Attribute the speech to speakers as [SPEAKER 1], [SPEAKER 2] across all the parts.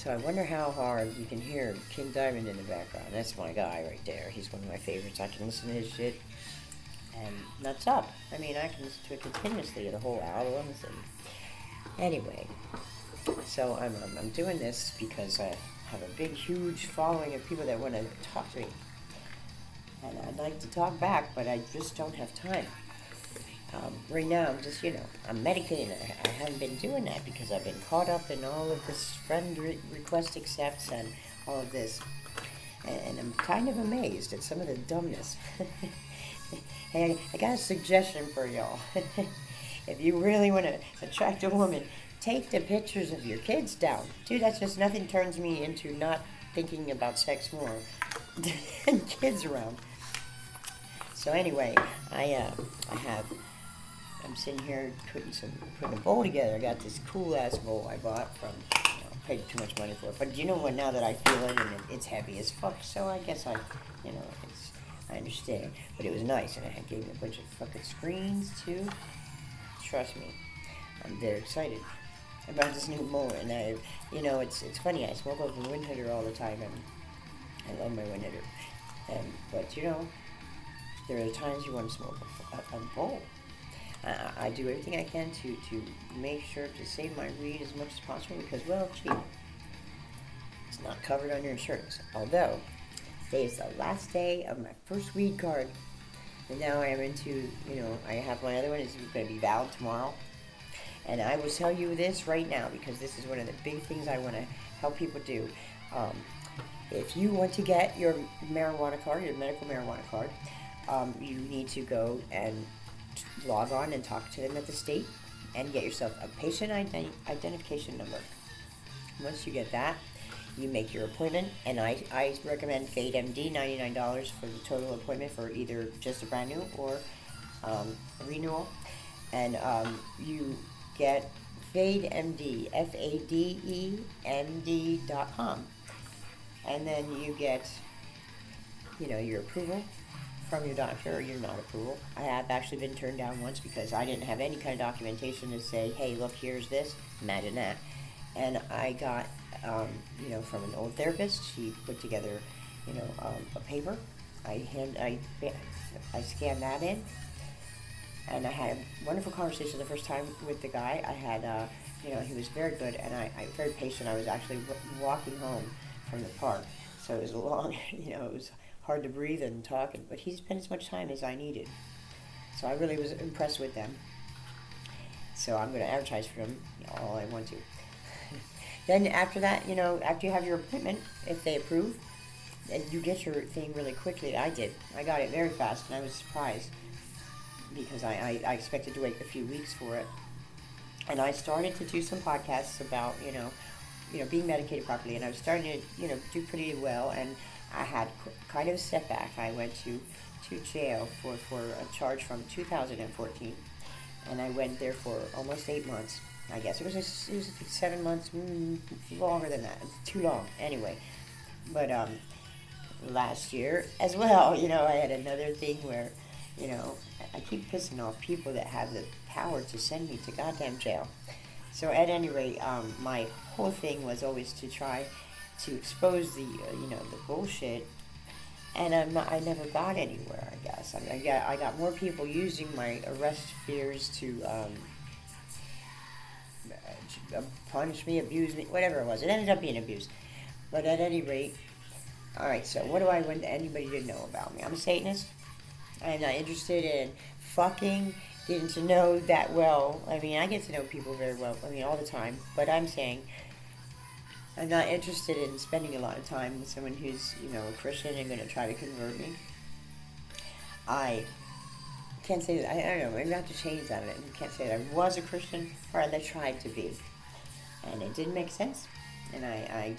[SPEAKER 1] So I wonder how hard you can hear King Diamond in the background. That's my guy right there. He's one of my favorites. I can listen to his shit and nuts up. I mean, I can listen to it continuously, the whole albums. And anyway, so I'm doing this because I have a big, huge following of people that want to talk to me. And I'd like to talk back, but I just don't have time. Right now, I'm just, I'm medicating. I haven't been doing that because I've been caught up in all of this friend request accepts and all of this. And I'm kind of amazed at some of the dumbness. Hey, I got a suggestion for y'all. If you really want to attract a woman, take the pictures of your kids down. Dude, that's just nothing turns me into not thinking about sex more than kids around. So anyway, I'm sitting here putting a bowl together. I got this cool ass bowl I bought from, paid too much money for it. But you know what? Now that I feel it, and it's heavy as fuck, so I guess I understand. But it was nice, and it gave me a bunch of fucking screens too. Trust me, I'm very excited about this new mower. And it's funny. I smoke up a wind hitter all the time, and I love my wind hitter. But there are times you want to smoke a bowl. I do everything I can to make sure to save my weed as much as possible because, well, gee, it's not covered on your insurance. Although, today is the last day of my first weed card. And now I am into, I have my other one. It's going to be valid tomorrow. And I will tell you this right now because this is one of the big things I want to help people do. If you want to get your marijuana card, your medical marijuana card, you need to go and log on and talk to them at the state and get yourself a patient identification number. Once you get that, you make your appointment, and I recommend Fade MD, $99 for the total appointment for either just a brand new or a renewal. And you get Fade MD, FADEMD.com, and then you get your approval from your doctor or your non-approval. I have actually been turned down once because I didn't have any kind of documentation to say, hey, look, here's this. Imagine that. And I got, from an old therapist. She put together, a paper. I scanned that in, and I had a wonderful conversation the first time with the guy. I had, he was very good, and I very patient. I was actually walking home from the park, so it was a long, it was hard to breathe and talk, but he spent as much time as I needed. So I really was impressed with them. So I'm going to advertise for them all I want to. Then after that, after you have your appointment, if they approve, you get your thing really quickly. I did. I got it very fast, and I was surprised because I expected to wait a few weeks for it. And I started to do some podcasts about, being medicated properly, and I was starting to, do pretty well, and I had kind of a setback. I went to jail for a charge from 2014, and I went there for almost 8 months. I guess it was 7 months, longer than that. It's too long. Anyway, but last year as well, I had another thing where, I keep pissing off people that have the power to send me to goddamn jail. So at any rate, my whole thing was always to try to expose the the bullshit, and I never got anywhere. I guess I got more people using my arrest fears to punish me, abuse me, whatever it was. It ended up being abuse, but at any rate, all right. So what do I want anybody to know about me? I'm a Satanist. I'm not interested in fucking. Getting to know that well. I mean, I get to know people very well. I mean, all the time. But I'm saying I'm not interested in spending a lot of time with someone who's, a Christian and going to try to convert me. I can't say that. I don't know. Maybe I have to change that. I can't say that I was a Christian or I tried to be. And it didn't make sense. And I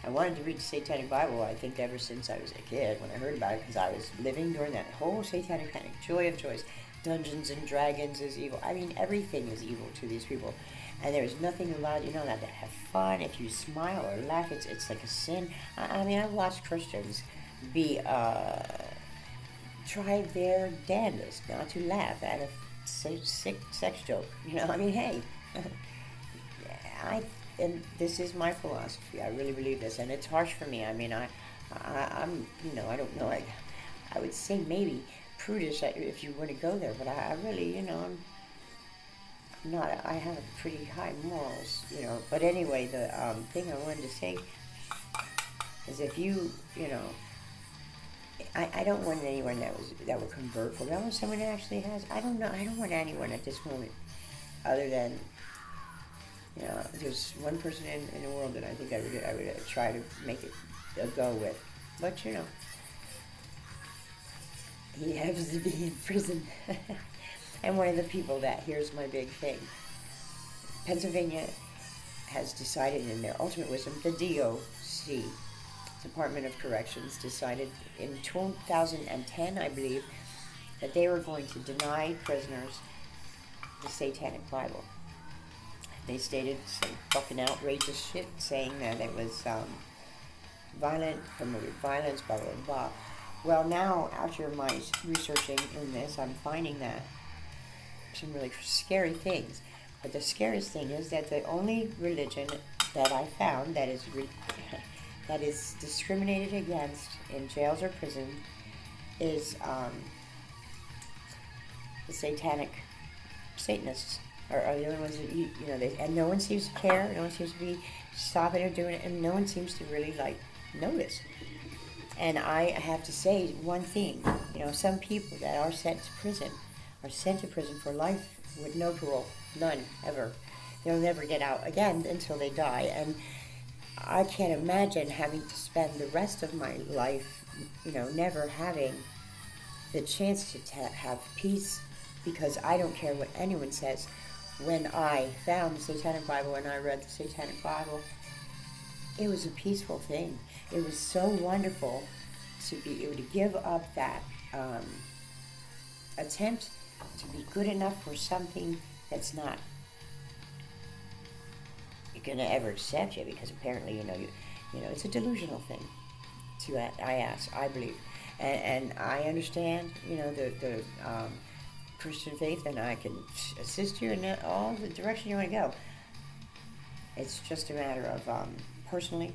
[SPEAKER 1] wanted to read the Satanic Bible, I think, ever since I was a kid when I heard about it, because I was living during that whole Satanic panic. Joy of joys. Dungeons and Dragons is evil. I mean, everything is evil to these people. And there's nothing allowed, not to have fun. If you smile or laugh, it's like a sin. I mean, I've watched Christians try their damnedest not to laugh at a sick sex joke. I mean, hey, I and this is my philosophy. I really believe this, and it's harsh for me. I mean, I'm, I don't know. I would say maybe prudish if you were to go there, but I really, I'm not. I have pretty high morals, But anyway, the thing I wanted to say is if I don't want anyone that will convert. But I want someone that actually has. I don't know. I don't want anyone at this moment, other than there's one person in the world that I think I would try to make it a go with, but he happens to be in prison, and one of the people that here's my big thing. Pennsylvania has decided in their ultimate wisdom, the DOC, Department of Corrections, decided in 2010, I believe, that they were going to deny prisoners the Satanic Bible. They stated some fucking outrageous shit, saying that it was violent, promoted violence, blah, blah, blah. Well, now, after my researching in this, I'm finding that some really scary things. But the scariest thing is that the only religion that I found that is discriminated against in jails or prison is the Satanists are the only ones that and no one seems to care. No one seems to be stopping or doing it, and no one seems to really notice. And I have to say one thing. Some people that are sent to prison for life with no parole, none ever. They'll never get out again until they die. And I can't imagine having to spend the rest of my life, never having the chance to have peace, because I don't care what anyone says. When I found the Satanic Bible and I read the Satanic Bible, it was a peaceful thing. It was so wonderful to be able to give up that attempt to be good enough for something that's not going to ever accept you, because apparently, it's a delusional thing. I believe, and I understand, the Christian faith, and I can assist you in all the direction you want to go. It's just a matter of, personally,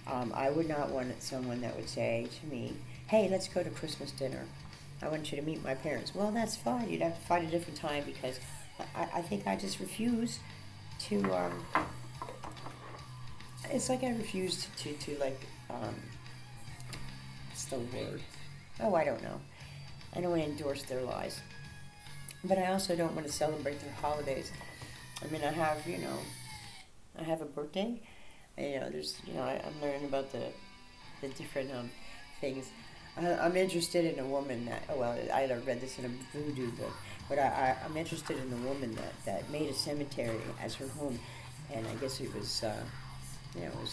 [SPEAKER 1] I would not want someone that would say to me, hey, let's go to Christmas dinner. I want you to meet my parents. Well, that's fine. You'd have to find a different time, because I think I just refuse to, it's like I refuse to what's the word? Oh, I don't know. I don't want to endorse their lies. But I also don't want to celebrate their holidays. I mean, I have a birthday. There's, I'm learning about the different things. I'm interested in a woman that, I read this in a voodoo book, but I'm interested in a woman that made a cemetery as her home, and I guess it was,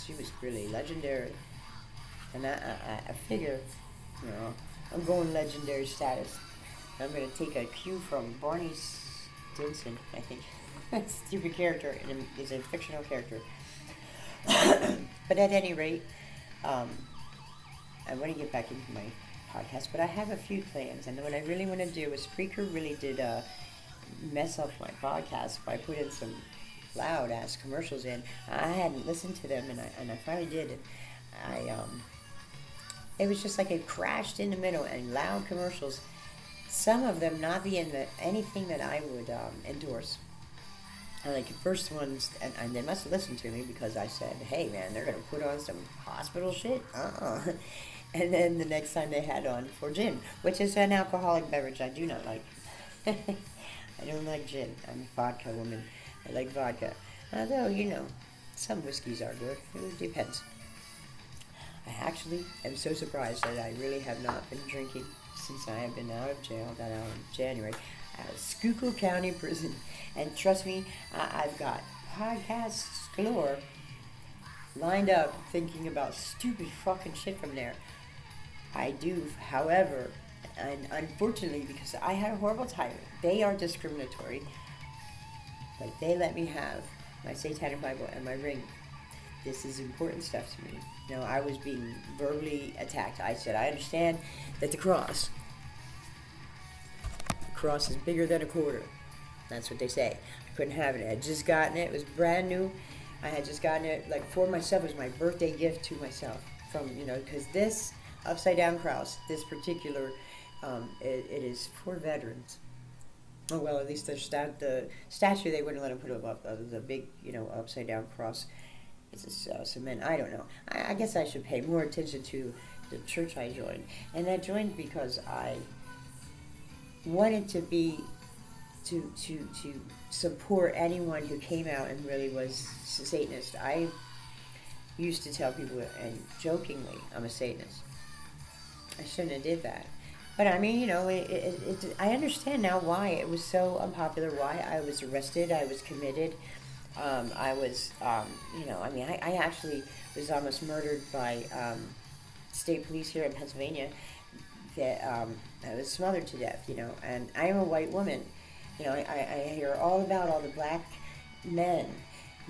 [SPEAKER 1] she was really legendary. And I figure, I'm going legendary status. I'm going to take a cue from Barney Stinson, I think. Stupid character, and is a fictional character. But at any rate, I want to get back into my podcast, but I have a few plans, and what I really want to do is Spreaker really did mess up my podcast by putting some loud ass commercials in. I hadn't listened to them, and I finally did. It was just like it crashed in the middle, and loud commercials. Some of them not being anything that I would endorse. Like the first ones, and they must have listened to me, because I said, hey man, they're going to put on some hospital shit? And then the next time they had on for gin, which is an alcoholic beverage I do not like. I don't like gin. I'm a vodka woman. I like vodka. Although, some whiskeys are good. It depends. I actually am so surprised that I really have not been drinking since I have been out of jail. Got out in January, out of Schuylkill County Prison. And trust me, I've got podcasts galore lined up thinking about stupid fucking shit from there. I do, however, and unfortunately, because I had a horrible time, they are discriminatory, but they let me have my Satanic Bible and my ring. This is important stuff to me. I was being verbally attacked. I said, I understand that the cross is bigger than a quarter. That's what they say. I couldn't have it. I had just gotten it. It was brand new. I had just gotten it like for myself as my birthday gift to myself from, because this upside down cross, this particular, it is for veterans. Oh well, at least the statue they wouldn't let him put up the big upside down cross. It's cement. I don't know. I guess I should pay more attention to the church I joined, and I joined because I wanted to be to support anyone who came out and really was Satanist. I used to tell people, and jokingly, I'm a Satanist. I shouldn't have did that. But I mean, I understand now why it was so unpopular, why I was arrested, I was committed. I was, I actually was almost murdered by state police here in Pennsylvania. That I was smothered to death, and I am a white woman. I hear all about all the black men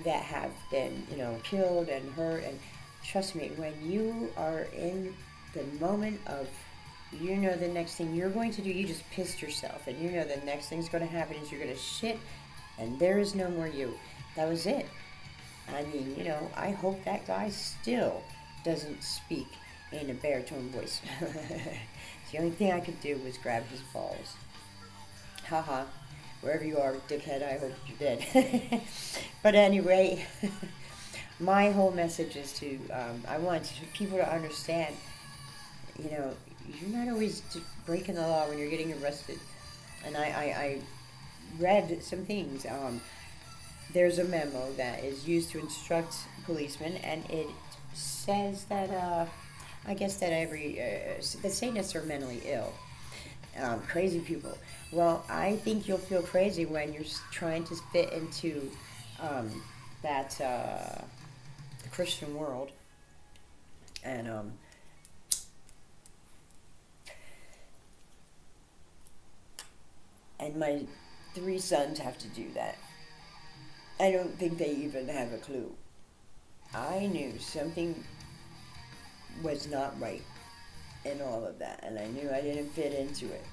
[SPEAKER 1] that have been, killed and hurt. And trust me, when you are in the moment of, the next thing you're going to do, you just pissed yourself. And the next thing's going to happen is you're going to shit, and there is no more you. That was it. I mean, I hope that guy still doesn't speak in a baritone voice. The only thing I could do was grab his balls. Haha. Wherever you are, dickhead, I hope you're dead. But anyway, my whole message is to, I want people to understand, you're not always breaking the law when you're getting arrested. And I read some things. There's a memo that is used to instruct policemen, and it says that, I guess that the Satanists are mentally ill. Crazy people. Well, I think you'll feel crazy when you're trying to fit into the Christian world. And my 3 sons have to do that. I don't think they even have a clue. I knew something was not right in all of that, and I knew I didn't fit into it.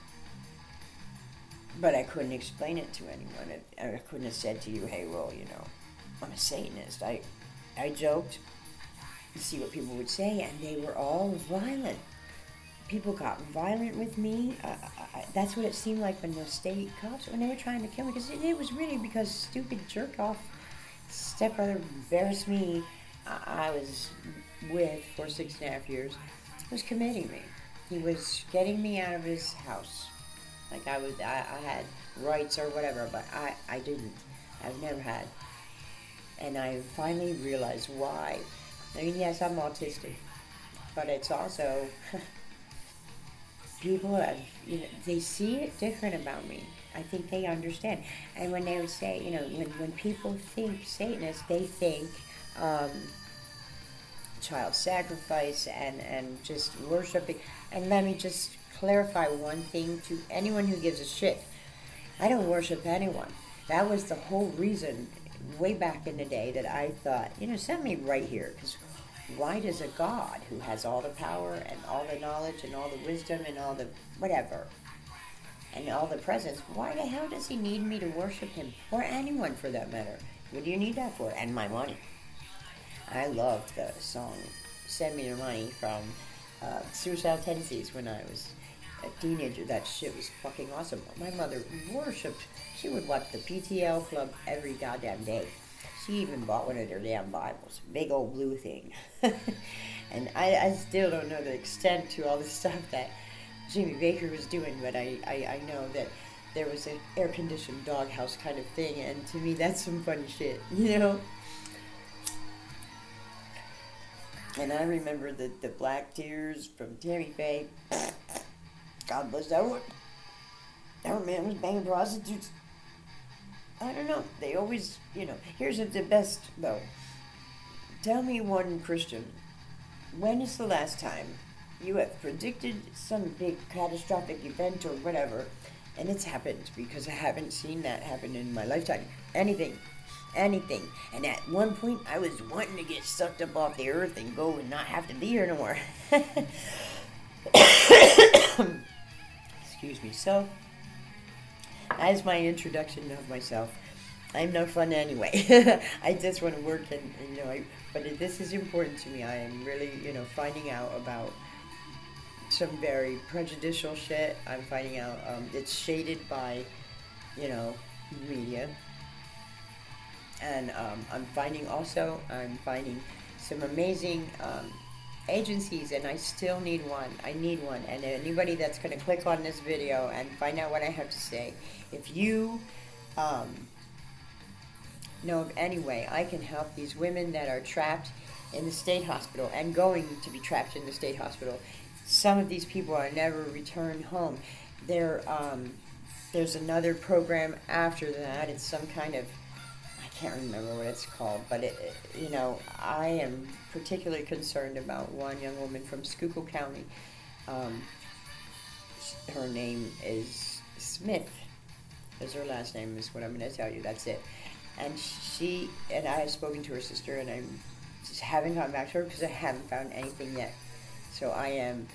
[SPEAKER 1] But I couldn't explain it to anyone. I couldn't have said to you, hey, well, I'm a Satanist. I joked to see what people would say, and they were all violent. People got violent with me. That's what it seemed like when the state cops, when they were trying to kill me, because it was really because stupid jerk-off stepbrother embarrassed me. I was with for 6.5 years. He was committing me. He was getting me out of his house. Like I had rights or whatever, but I didn't. I've never had. And I finally realized why. I mean, yes, I'm autistic, but it's also people have, they see it different about me. I think they understand. And when they would say, when people think Satanist, they think child sacrifice and just worshiping. And let me just clarify one thing to anyone who gives a shit. I don't worship anyone. That was the whole reason way back in the day that I thought, send me right here, because why does a God who has all the power and all the knowledge and all the wisdom and all the whatever and all the presence, why the hell does he need me to worship him, or anyone for that matter? What do you need that for? And my money. I loved the song Send Me Your Money from Suicidal Tendencies when I was a teenager. That shit was fucking awesome. My mother worshipped. She would watch the PTL Club every goddamn day. She even bought one of their damn Bibles. Big old blue thing. And I still don't know the extent to all the stuff that Jimmy Baker was doing, but I know that there was an air-conditioned doghouse kind of thing, and to me that's some funny shit, And I remember the Black Tears from Tammy Faye. God bless that one. That man was banging prostitutes. I don't know. They always, here's the best, though. Tell me one Christian, when is the last time you have predicted some big catastrophic event or whatever, and it's happened, because I haven't seen that happen in my lifetime. Anything. And at one point, I was wanting to get sucked up off the earth and go and not have to be here no more. Excuse me. So, that is my introduction of myself. I'm not fun anyway. I just want to work and but this is important to me. I am really, finding out about some very prejudicial shit. I'm finding out it's shaded by, you know, media. And I'm finding some amazing agencies, and I still need one. I need one. And anybody that's going to click on this video and find out what I have to say, if you um, know of any way I can help these women that are trapped in the state hospital and going to be trapped in the state hospital. Some of these people are never returned home. There's another program after that. It's some kind of, I can't remember what it's called, but I am particularly concerned about one young woman from Schuylkill County. Um, Her name is Smith. Is her last name, is what I'm going to tell you. That's it. And she and I have spoken to her sister, and I just haven't gone back to her because I haven't found anything yet. So I am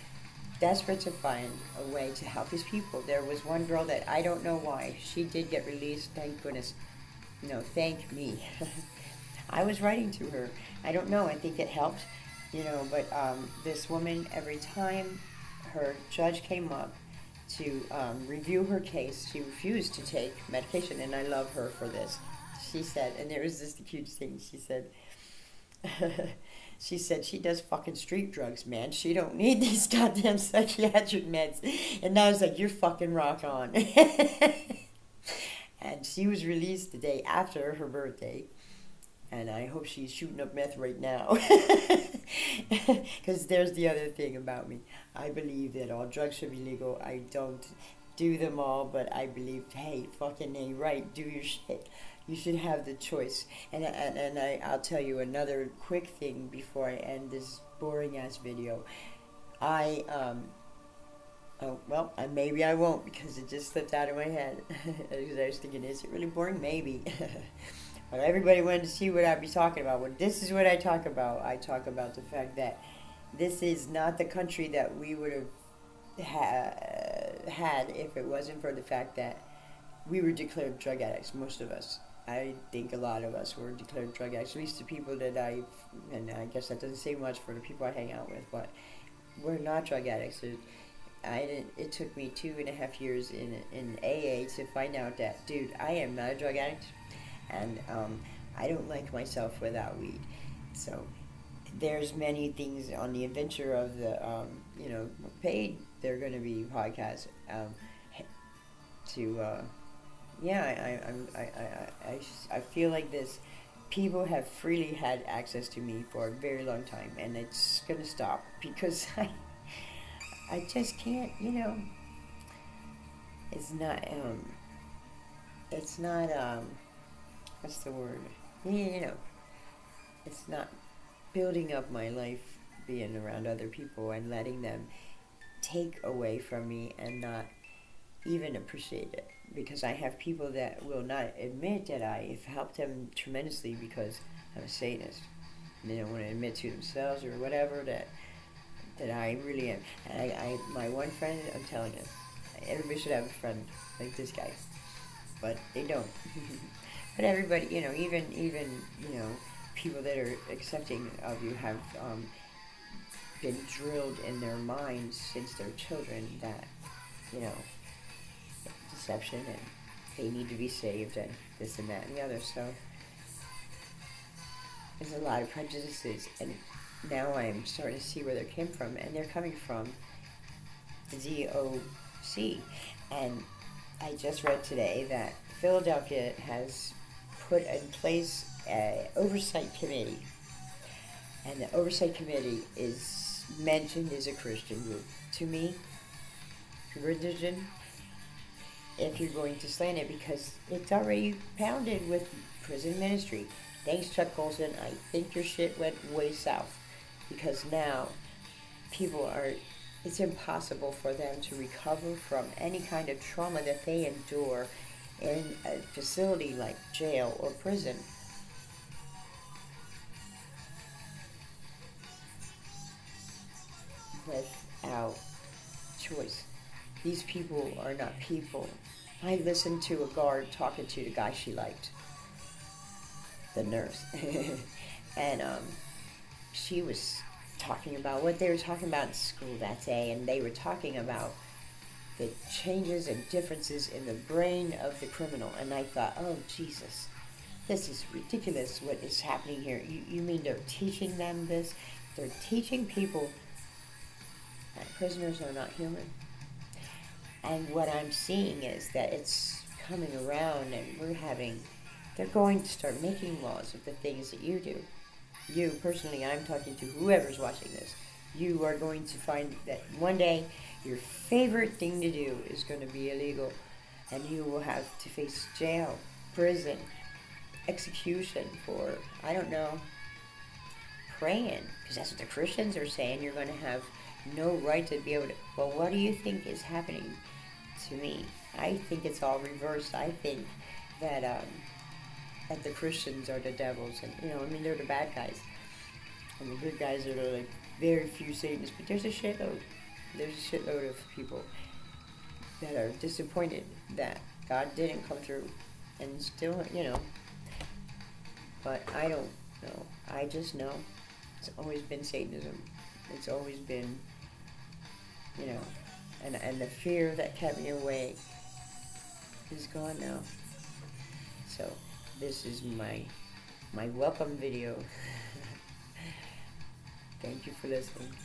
[SPEAKER 1] desperate to find a way to help these people. There was one girl that I don't know why. She did get released, thank goodness. No, thank me. I was writing to her. I don't know, I think it helped, but this woman, every time her judge came up to review her case, she refused to take medication, and I love her for this. She said, and there was the cutest thing, she said, she does fucking street drugs, man. She don't need these goddamn psychiatric meds. And I was like, you're fucking rock on. And she was released the day after her birthday. And I hope she's shooting up meth right now. Because there's the other thing about me. I believe that all drugs should be legal. I don't do them all, but I believe, hey, fucking A, right, do your shit. You should have the choice. And I'll tell you another quick thing before I end this boring ass video. Maybe I won't because it just slipped out of my head. Because I was thinking, is it really boring? Maybe. But everybody wanted to see what I'd be talking about. Well, this is what I talk about. I talk about the fact that this is not the country that we would have had if it wasn't for the fact that we were declared drug addicts, most of us. I think a lot of us were declared drug addicts, at least the people that and I guess that doesn't say much for the people I hang out with, but we're not drug addicts. It took me 2.5 years in AA to find out that, dude, I am not a drug addict, and I don't like myself without weed. So there's many things on the adventure of the, paid, they're going to be podcasts I feel like this. People have freely had access to me for a very long time, and it's gonna stop because I just can't. It's not what's the word? It's not building up my life, being around other people and letting them take away from me and not even appreciate it. Because I have people that will not admit that I have helped them tremendously because I'm a Satanist. And they don't want to admit to themselves or whatever that I really am. And my one friend, I'm telling you, everybody should have a friend like this guy. But they don't. But everybody, even people that are accepting of you have been drilled in their minds since they're children that, deception and they need to be saved and this and that and the other. So there's a lot of prejudices, and now I'm starting to see where they came from, and they're coming from the DOC. And I just read today that Philadelphia has put in place an oversight committee, and the oversight committee is mentioned as a Christian group. To me, religion, if you're going to slant it, because it's already pounded with prison ministry. Thanks, Chuck Colson. I think your shit went way south, because now it's impossible for them to recover from any kind of trauma that they endure in a facility like jail or prison. Without choice. These people are not people. I listened to a guard talking to the guy she liked. the nurse, and she was talking about what they were talking about in school that day, and they were talking about the changes and differences in the brain of the criminal. And I thought, oh, Jesus, this is ridiculous what is happening here. You mean they're teaching them this? They're teaching people that prisoners are not human. And what I'm seeing is that it's coming around, and they're going to start making laws of the things that you do. You, personally, I'm talking to whoever's watching this. You are going to find that one day your favorite thing to do is going to be illegal, and you will have to face jail, prison, execution for, I don't know, praying, because that's what the Christians are saying. You're going to have no right to be able to. Well, what do you think is happening to me? I think it's all reversed. I think that the Christians are the devils, and they're the bad guys, and the good guys are the very few Satanists. But there's a shitload. There's a shitload of people that are disappointed that God didn't come through, and still, But I don't know. I just know it's always been Satanism. It's always been, and the fear that kept me away is gone now. So this is my welcome video. Thank you for listening.